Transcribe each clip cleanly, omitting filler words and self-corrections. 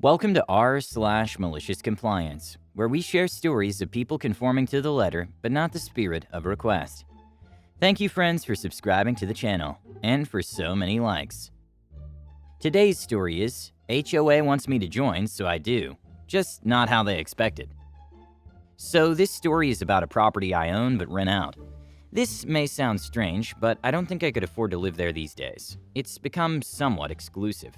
Welcome to r/Malicious Compliance, where we share stories of people conforming to the letter but not the spirit of a request. Thank you, friends, for subscribing to the channel and for so many likes. Today's story is HOA wants me to join, so I do, just not how they expected. So this story is about a property I own but rent out. This may sound strange, but I don't think I could afford to live there these days. It's become somewhat exclusive.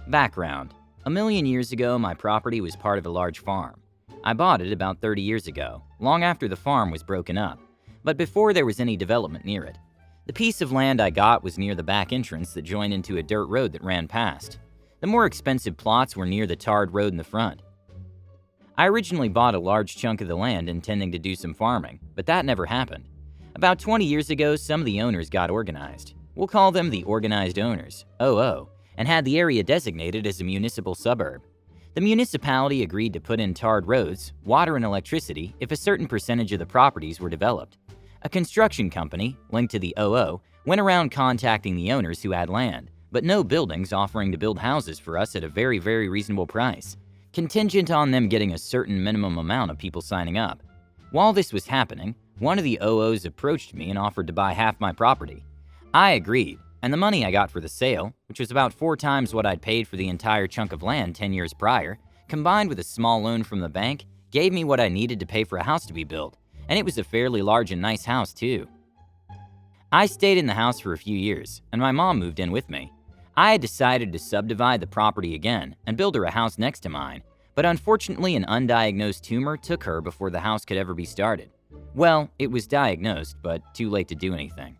Background: a million years ago, my property was part of a large farm. I bought it about 30 years ago, long after the farm was broken up, but before there was any development near it. The piece of land I got was near the back entrance that joined into a dirt road that ran past. The more expensive plots were near the tarred road in the front. I originally bought a large chunk of the land intending to do some farming, but that never happened. About 20 years ago, some of the owners got organized. We'll call them the Organized Owners, OO, and had the area designated as a municipal suburb. The municipality agreed to put in tarred roads, water, and electricity if a certain percentage of the properties were developed. A construction company, linked to the OO, went around contacting the owners who had land, but no buildings, offering to build houses for us at a very, very reasonable price, contingent on them getting a certain minimum amount of people signing up. While this was happening, one of the OOs approached me and offered to buy half my property. I agreed, and the money I got for the sale, which was about 4 times what I'd paid for the entire chunk of land 10 years prior, combined with a small loan from the bank, gave me what I needed to pay for a house to be built, and it was a fairly large and nice house too. I stayed in the house for a few years, and my mom moved in with me. I had decided to subdivide the property again and build her a house next to mine, but unfortunately an undiagnosed tumor took her before the house could ever be started. Well, it was diagnosed, but too late to do anything.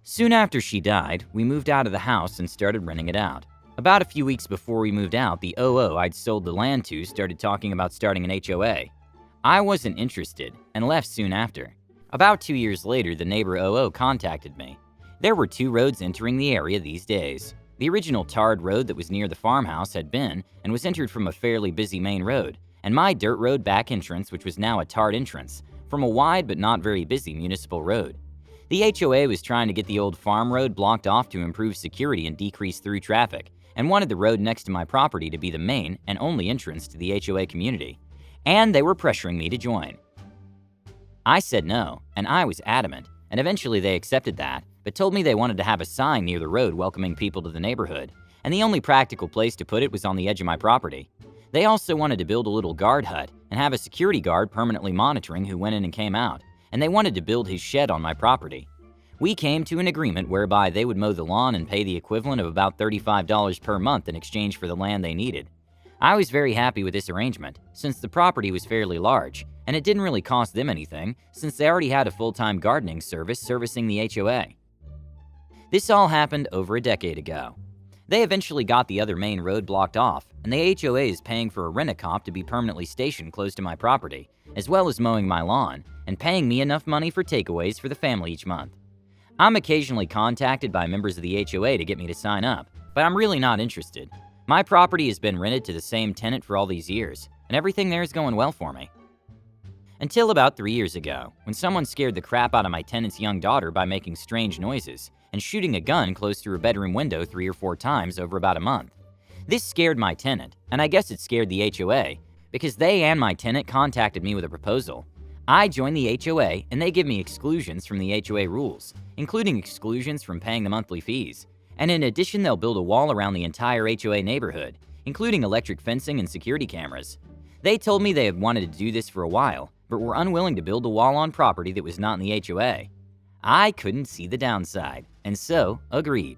Soon after she died, we moved out of the house and started renting it out. About a few weeks before we moved out, the OO I'd sold the land to started talking about starting an HOA. I wasn't interested and left soon after. About 2 years later, the neighbor OO contacted me. There were 2 roads entering the area these days. The original tarred road that was near the farmhouse had been and was entered from a fairly busy main road, and my dirt road back entrance, which was now a tarred entrance, from a wide but not very busy municipal road. The HOA was trying to get the old farm road blocked off to improve security and decrease through traffic, and wanted the road next to my property to be the main and only entrance to the HOA community. And they were pressuring me to join. I said no, and I was adamant, and eventually they accepted that, but told me they wanted to have a sign near the road welcoming people to the neighborhood, and the only practical place to put it was on the edge of my property. They also wanted to build a little guard hut and have a security guard permanently monitoring who went in and came out, and they wanted to build his shed on my property. We came to an agreement whereby they would mow the lawn and pay the equivalent of about $35 per month in exchange for the land they needed. I was very happy with this arrangement, since the property was fairly large, and it didn't really cost them anything, since they already had a full-time gardening service servicing the HOA. This all happened over a decade ago. They eventually got the other main road blocked off, and the HOA is paying for a rent-a-cop to be permanently stationed close to my property, as well as mowing my lawn, and paying me enough money for takeaways for the family each month. I'm occasionally contacted by members of the HOA to get me to sign up, but I'm really not interested. My property has been rented to the same tenant for all these years, and everything there is going well for me. Until about 3 years ago, when someone scared the crap out of my tenant's young daughter by making strange noises and shooting a gun close to her bedroom window 3 or 4 times over about a month. This scared my tenant, and I guess it scared the HOA, because they and my tenant contacted me with a proposal. I joined the HOA, and they give me exclusions from the HOA rules, including exclusions from paying the monthly fees. And in addition, they'll build a wall around the entire HOA neighborhood, including electric fencing and security cameras. They told me they had wanted to do this for a while, but were unwilling to build a wall on property that was not in the HOA. I couldn't see the downside, and so agreed.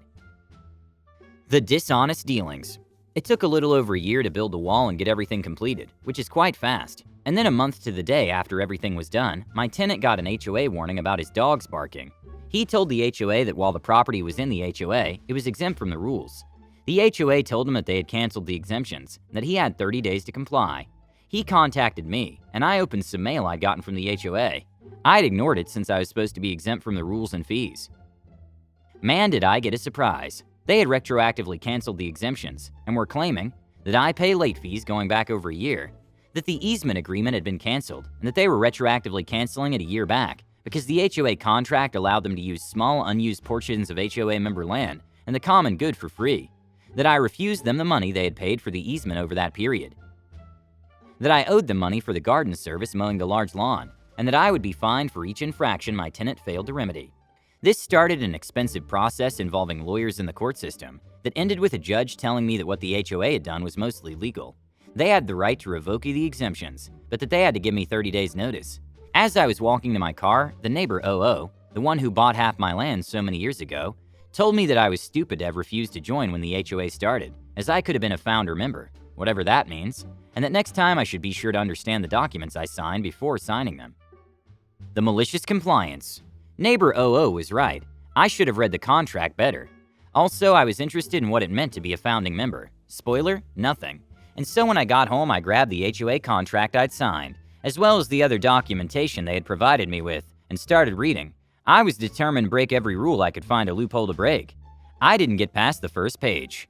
The dishonest dealings. It took a little over a year to build the wall and get everything completed, which is quite fast. And then a month to the day after everything was done, my tenant got an HOA warning about his dogs barking. He told the HOA that while the property was in the HOA, it was exempt from the rules. The HOA told him that they had canceled the exemptions, and that he had 30 days to comply. He contacted me, and I opened some mail I'd gotten from the HOA. I'd ignored it since I was supposed to be exempt from the rules and fees. Man, did I get a surprise. They had retroactively canceled the exemptions, and were claiming that I pay late fees going back over a year, that the easement agreement had been canceled, and that they were retroactively canceling it a year back because the HOA contract allowed them to use small unused portions of HOA member land and the common good for free. that I refused them the money they had paid for the easement over that period, that I owed them money for the garden service mowing the large lawn, and that I would be fined for each infraction my tenant failed to remedy. This started an expensive process involving lawyers in the court system that ended with a judge telling me that what the HOA had done was mostly legal. They had the right to revoke the exemptions, but that they had to give me 30 days notice. As I was walking to my car, the neighbor OO, the one who bought half my land so many years ago, told me that I was stupid to have refused to join when the HOA started, as I could have been a founder member, whatever that means, and that next time I should be sure to understand the documents I signed before signing them. The malicious compliance. Neighbor OO was right. I should have read the contract better. Also, I was interested in what it meant to be a founding member. Spoiler, nothing. And so when I got home, I grabbed the HOA contract I'd signed, as well as the other documentation they had provided me with, and started reading. I was determined to break every rule I could find a loophole to break. I didn't get past the first page.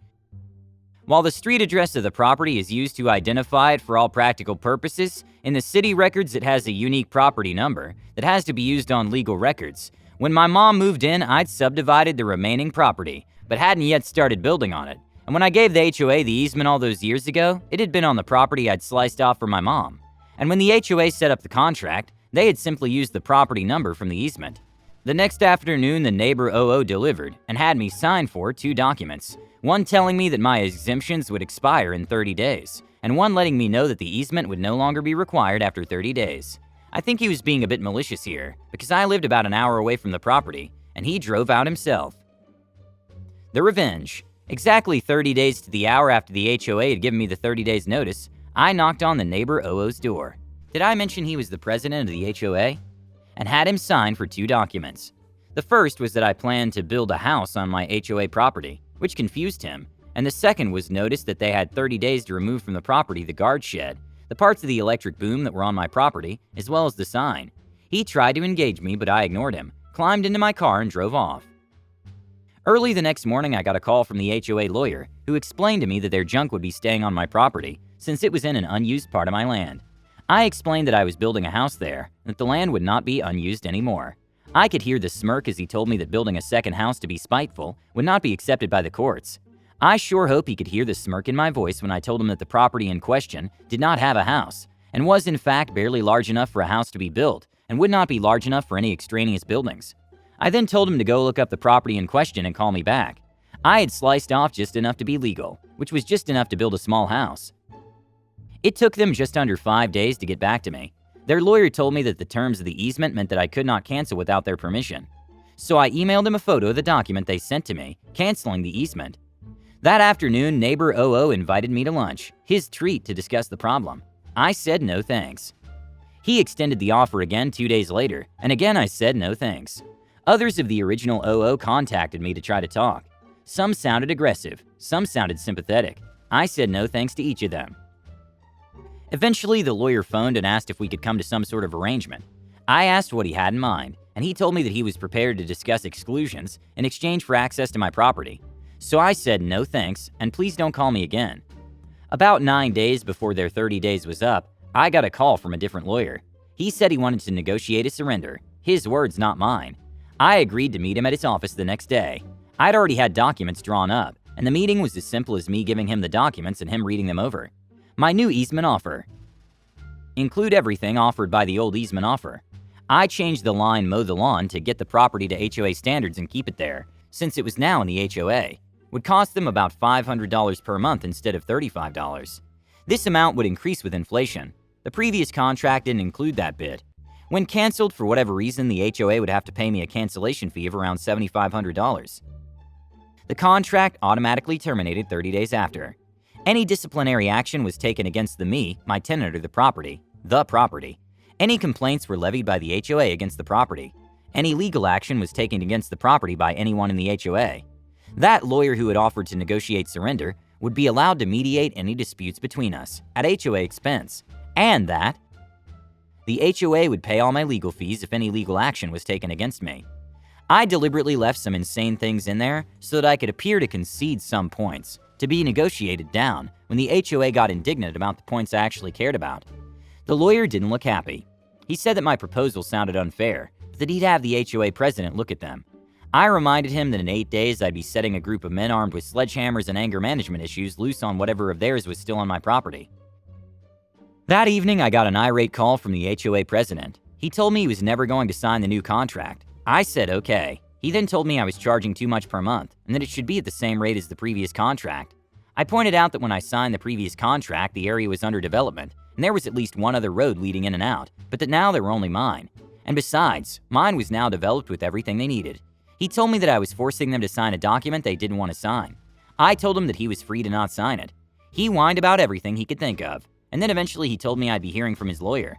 While the street address of the property is used to identify it for all practical purposes, in the city records it has a unique property number that has to be used on legal records. When my mom moved in, I'd subdivided the remaining property, but hadn't yet started building on it. And when I gave the HOA the easement all those years ago, it had been on the property I'd sliced off for my mom. And when the HOA set up the contract, they had simply used the property number from the easement. The next afternoon, the neighbor OO delivered and had me sign for 2 documents, one telling me that my exemptions would expire in 30 days, and one letting me know that the easement would no longer be required after 30 days. I think he was being a bit malicious here, because I lived about an hour away from the property, and he drove out himself. The revenge. Exactly 30 days to the hour after the HOA had given me the 30 days notice, I knocked on the neighbor OO's door. Did I mention he was the president of the HOA? And had him sign for 2 documents. The first was that I planned to build a house on my HOA property, which confused him, and the second was notice that they had 30 days to remove from the property the guard shed, the parts of the electric boom that were on my property, as well as the sign. He tried to engage me, but I ignored him, climbed into my car, and drove off. Early the next morning, I got a call from the HOA lawyer, who explained to me that their junk would be staying on my property, since it was in an unused part of my land. I explained that I was building a house there, and that the land would not be unused anymore. I could hear the smirk as he told me that building a second house to be spiteful would not be accepted by the courts. I sure hope he could hear the smirk in my voice when I told him that the property in question did not have a house, and was in fact barely large enough for a house to be built, and would not be large enough for any extraneous buildings. I then told him to go look up the property in question and call me back. I had sliced off just enough to be legal, which was just enough to build a small house. It took them just under 5 days to get back to me. Their lawyer told me that the terms of the easement meant that I could not cancel without their permission. So I emailed him a photo of the document they sent to me, canceling the easement. That afternoon, neighbor OO invited me to lunch, his treat to discuss the problem. I said no thanks. He extended the offer again 2 days later, and again I said no thanks. Others of the original OO contacted me to try to talk. Some sounded aggressive, some sounded sympathetic. I said no thanks to each of them. Eventually, the lawyer phoned and asked if we could come to some sort of arrangement. I asked what he had in mind, and he told me that he was prepared to discuss exclusions in exchange for access to my property. So I said no thanks, and please don't call me again. About 9 days before their 30 days was up, I got a call from a different lawyer. He said he wanted to negotiate a surrender. His words, not mine. I agreed to meet him at his office the next day. I'd already had documents drawn up, and the meeting was as simple as me giving him the documents and him reading them over. My new easement offer. Include everything offered by the old easement offer. I changed the line "mow the lawn" to get the property to HOA standards and keep it there, since it was now in the HOA. Would cost them about $500 per month instead of $35. This amount would increase with inflation. The previous contract didn't include that bit. When canceled for whatever reason, the HOA would have to pay me a cancellation fee of around $7,500. The contract automatically terminated 30 days after. Any disciplinary action was taken against me, my tenant, or the property. Any complaints were levied by the HOA against the property. Any legal action was taken against the property by anyone in the HOA. That lawyer who had offered to negotiate surrender would be allowed to mediate any disputes between us, at HOA expense, and that the HOA would pay all my legal fees if any legal action was taken against me. I deliberately left some insane things in there so that I could appear to concede some points, to be negotiated down when the HOA got indignant about the points I actually cared about. The lawyer didn't look happy. He said that my proposal sounded unfair, but that he'd have the HOA president look at them. I reminded him that in 8 days I'd be setting a group of men armed with sledgehammers and anger management issues loose on whatever of theirs was still on my property. That evening, I got an irate call from the HOA president. He told me he was never going to sign the new contract. I said okay. He then told me I was charging too much per month and that it should be at the same rate as the previous contract. I pointed out that when I signed the previous contract, the area was under development and there was at least one other road leading in and out, but that now they were only mine. And besides, mine was now developed with everything they needed. He told me that I was forcing them to sign a document they didn't want to sign. I told him that he was free to not sign it. He whined about everything he could think of, and then eventually he told me I'd be hearing from his lawyer.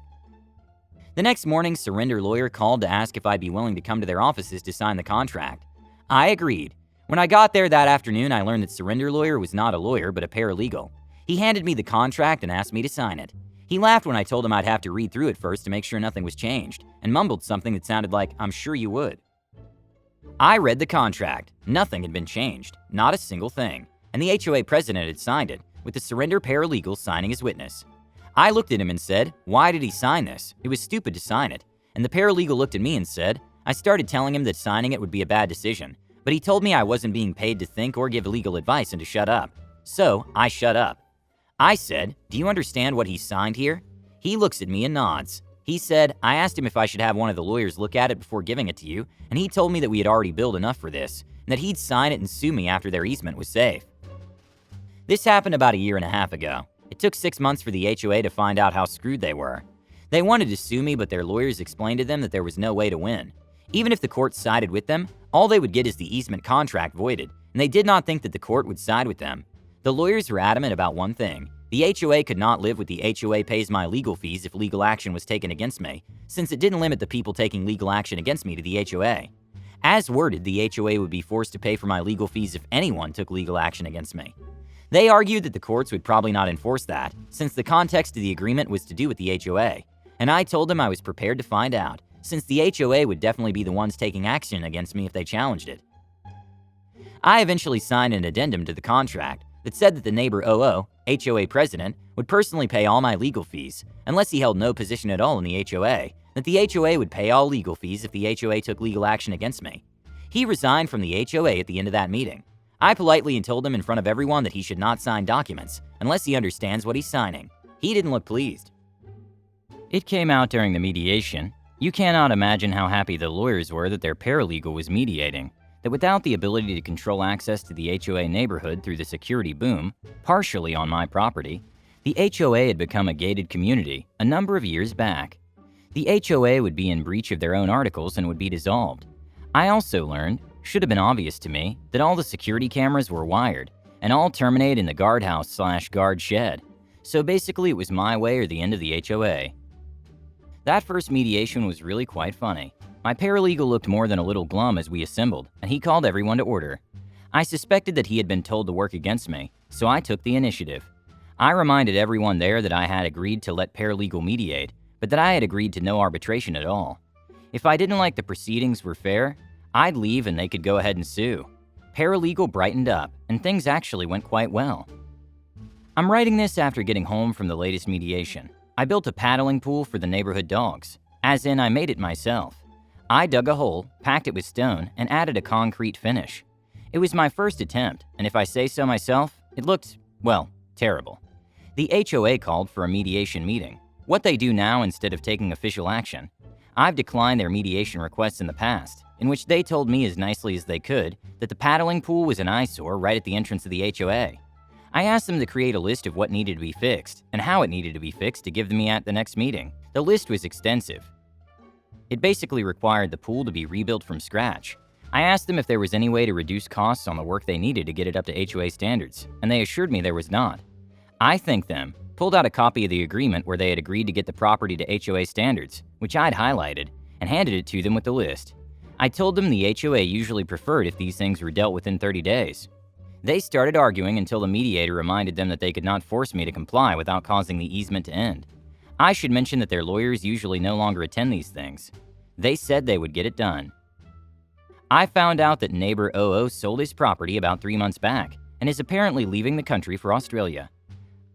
The next morning, Surrender Lawyer called to ask if I'd be willing to come to their offices to sign the contract. I agreed. When I got there that afternoon, I learned that Surrender Lawyer was not a lawyer but a paralegal. He handed me the contract and asked me to sign it. He laughed when I told him I'd have to read through it first to make sure nothing was changed, and mumbled something that sounded like, "I'm sure you would." I read the contract. Nothing had been changed, not a single thing, and the HOA president had signed it, with the Surrender paralegal signing as witness. I looked at him and said, "Why did he sign this? It was stupid to sign it." And the paralegal looked at me and said, I started telling him that signing it would be a bad decision, but he told me I wasn't being paid to think or give legal advice and to shut up. So I shut up. I said, "Do you understand what he signed here?" He looks at me and nods. He said, "I asked him if I should have one of the lawyers look at it before giving it to you, and he told me that we had already billed enough for this, and that he'd sign it and sue me after their easement was safe." This happened about a year and a half ago. It took 6 months for the HOA to find out how screwed they were. They wanted to sue me, but their lawyers explained to them that there was no way to win. Even if the court sided with them, all they would get is the easement contract voided, and they did not think that the court would side with them. The lawyers were adamant about one thing. The HOA could not live with the HOA pays my legal fees if legal action was taken against me, since it didn't limit the people taking legal action against me to the HOA. As worded, the HOA would be forced to pay for my legal fees if anyone took legal action against me. They argued that the courts would probably not enforce that, since the context of the agreement was to do with the HOA, and I told them I was prepared to find out, since the HOA would definitely be the ones taking action against me if they challenged it. I eventually signed an addendum to the contract that said that the neighbor OO, HOA president, would personally pay all my legal fees, unless he held no position at all in the HOA, that the HOA would pay all legal fees if the HOA took legal action against me. He resigned from the HOA at the end of that meeting. I politely told him in front of everyone that he should not sign documents unless he understands what he's signing. He didn't look pleased. It came out during the mediation. You cannot imagine how happy the lawyers were that their paralegal was mediating, that without the ability to control access to the HOA neighborhood through the security boom, partially on my property, the HOA had become a gated community a number of years back. The HOA would be in breach of their own articles and would be dissolved. I also learned, should have been obvious to me, that all the security cameras were wired and all terminate in the guardhouse/guard shed. So basically it was my way or the end of the HOA. That first mediation was really quite funny. My paralegal looked more than a little glum as we assembled, and he called everyone to order. I suspected that he had been told to work against me, so I took the initiative. I reminded everyone there that I had agreed to let paralegal mediate, but that I had agreed to no arbitration at all. If I didn't like the proceedings were fair, I'd leave and they could go ahead and sue. Paralegal brightened up, and things actually went quite well. I'm writing this after getting home from the latest mediation. I built a paddling pool for the neighborhood dogs, as in I made it myself. I dug a hole, packed it with stone, and added a concrete finish. It was my first attempt, and if I say so myself, it looked, well, terrible. The HOA called for a mediation meeting, what they do now instead of taking official action. I've declined their mediation requests in the past, in which they told me as nicely as they could that the paddling pool was an eyesore right at the entrance of the HOA. I asked them to create a list of what needed to be fixed and how it needed to be fixed to give me at the next meeting. The list was extensive. It basically required the pool to be rebuilt from scratch. I asked them if there was any way to reduce costs on the work they needed to get it up to HOA standards, and they assured me there was not. I thanked them, pulled out a copy of the agreement where they had agreed to get the property to HOA standards, which I'd highlighted, and handed it to them with the list. I told them the HOA usually preferred if these things were dealt within 30 days. They started arguing until the mediator reminded them that they could not force me to comply without causing the easement to end. I should mention that their lawyers usually no longer attend these things. They said they would get it done. I found out that neighbor OO sold his property about 3 months back and is apparently leaving the country for Australia.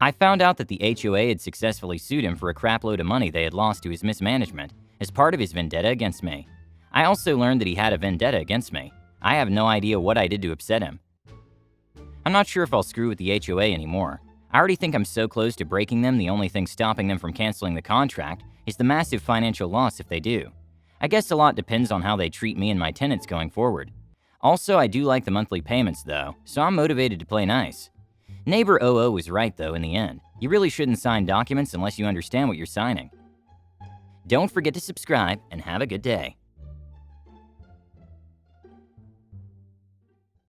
I found out that the HOA had successfully sued him for a crapload of money they had lost to his mismanagement as part of his vendetta against me. I also learned that he had a vendetta against me. I have no idea what I did to upset him. I'm not sure if I'll screw with the HOA anymore. I already think I'm so close to breaking them, the only thing stopping them from canceling the contract is the massive financial loss if they do. I guess a lot depends on how they treat me and my tenants going forward. Also, I do like the monthly payments though, so I'm motivated to play nice. Neighbor OO was right though in the end. You really shouldn't sign documents unless you understand what you're signing. Don't forget to subscribe and have a good day.